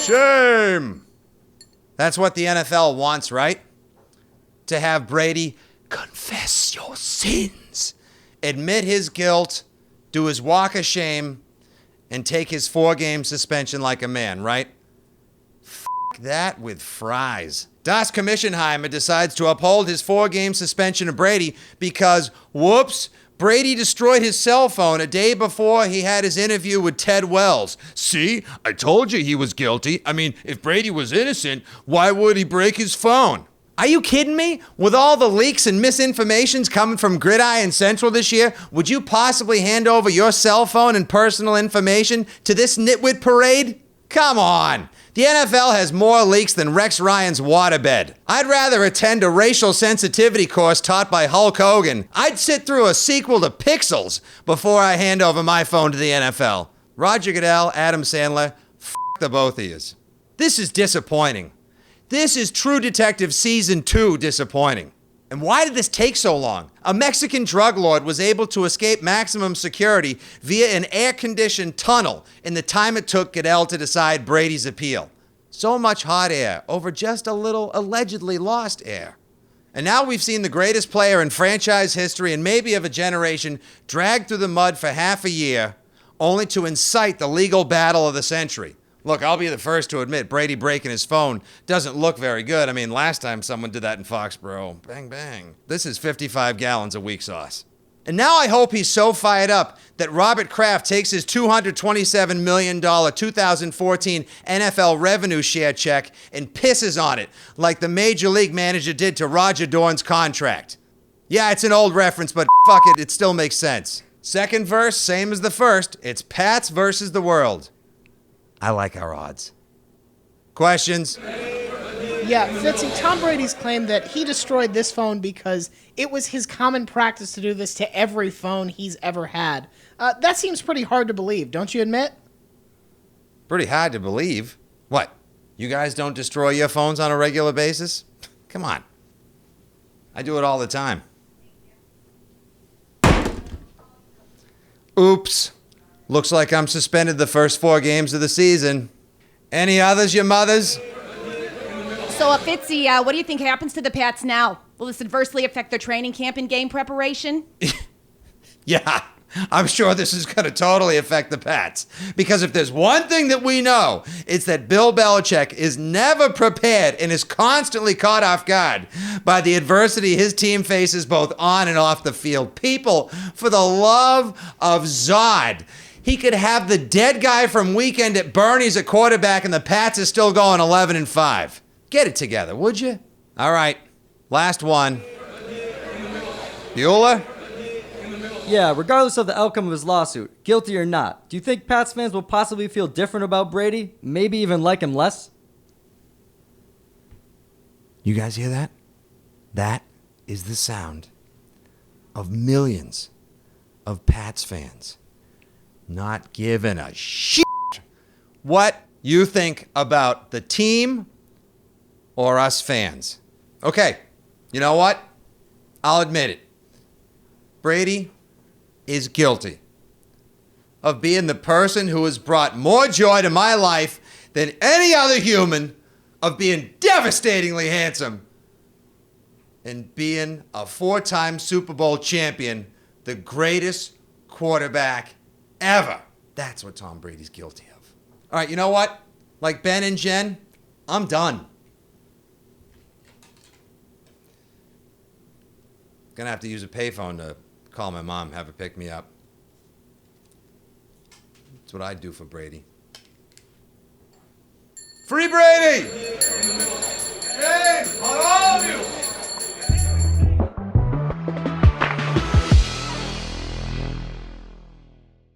Shame. That's what the NFL wants, right? To have Brady confess your sins, admit his guilt, do his walk of shame, and take his 4-game suspension like a man, right? F*** that with fries. Das Commissionheimer decides to uphold his 4-game suspension of Brady because, whoops, Brady destroyed his cell phone a day before he had his interview with Ted Wells. See, I told you he was guilty. I mean, if Brady was innocent, why would he break his phone? Are you kidding me? With all the leaks and misinformations coming from Gridiron Central this year, would you possibly hand over your cell phone and personal information to this nitwit parade? Come on. The NFL has more leaks than Rex Ryan's waterbed. I'd rather attend a racial sensitivity course taught by Hulk Hogan. I'd sit through a sequel to Pixels before I hand over my phone to the NFL. Roger Goodell, Adam Sandler, f*** the both of yous. This is disappointing. This is True Detective Season 2 disappointing. And why did this take so long? A Mexican drug lord was able to escape maximum security via an air-conditioned tunnel in the time it took Goodell to decide Brady's appeal. So much hot air over just a little allegedly lost air. And now we've seen the greatest player in franchise history and maybe of a generation dragged through the mud for half a year, only to incite the legal battle of the century. Look, I'll be the first to admit Brady breaking his phone doesn't look very good. I mean, last time someone did that in Foxborough, bang, bang. This is 55 gallons of weak sauce. And now I hope he's so fired up that Robert Kraft takes his $227 million 2014 NFL revenue share check and pisses on it like the Major League manager did to Roger Dorn's contract. Yeah, it's an old reference, but fuck it, it still makes sense. Second verse, same as the first. It's Pats versus the world. I like our odds. Questions? Yeah, Fitzy, Tom Brady's claimed that he destroyed this phone because it was his common practice to do this to every phone he's ever had. That seems pretty hard to believe, don't you admit? Pretty hard to believe. What? You guys don't destroy your phones on a regular basis? Come on. I do it all the time. Oops. Looks like I'm suspended the first 4 games of the season. Any others, your mothers? So, Fitzy, what do you think happens to the Pats now? Will this adversely affect their training camp and game preparation? Yeah, I'm sure this is going to totally affect the Pats. Because if there's one thing that we know, it's that Bill Belichick is never prepared and is constantly caught off guard by the adversity his team faces both on and off the field. People, for the love of Zod, he could have the dead guy from Weekend at Bernie's at quarterback and the Pats are still going 11-5. Get it together, would you? All right, last one. Bueller? Yeah, regardless of the outcome of his lawsuit, guilty or not, do you think Pats fans will possibly feel different about Brady? Maybe even like him less? You guys hear that? That is the sound of millions of Pats fans not giving a shit what you think about the team or us fans. Okay, you know what? I'll admit it. Brady is guilty of being the person who has brought more joy to my life than any other human, of being devastatingly handsome, and being a 4-time Super Bowl champion, the greatest quarterback ever. That's what Tom Brady's guilty of. All right, you know what? Like Ben and Jen, I'm done. Gonna have to use a payphone to call my mom, have her pick me up. That's what I'd do for Brady. Free Brady!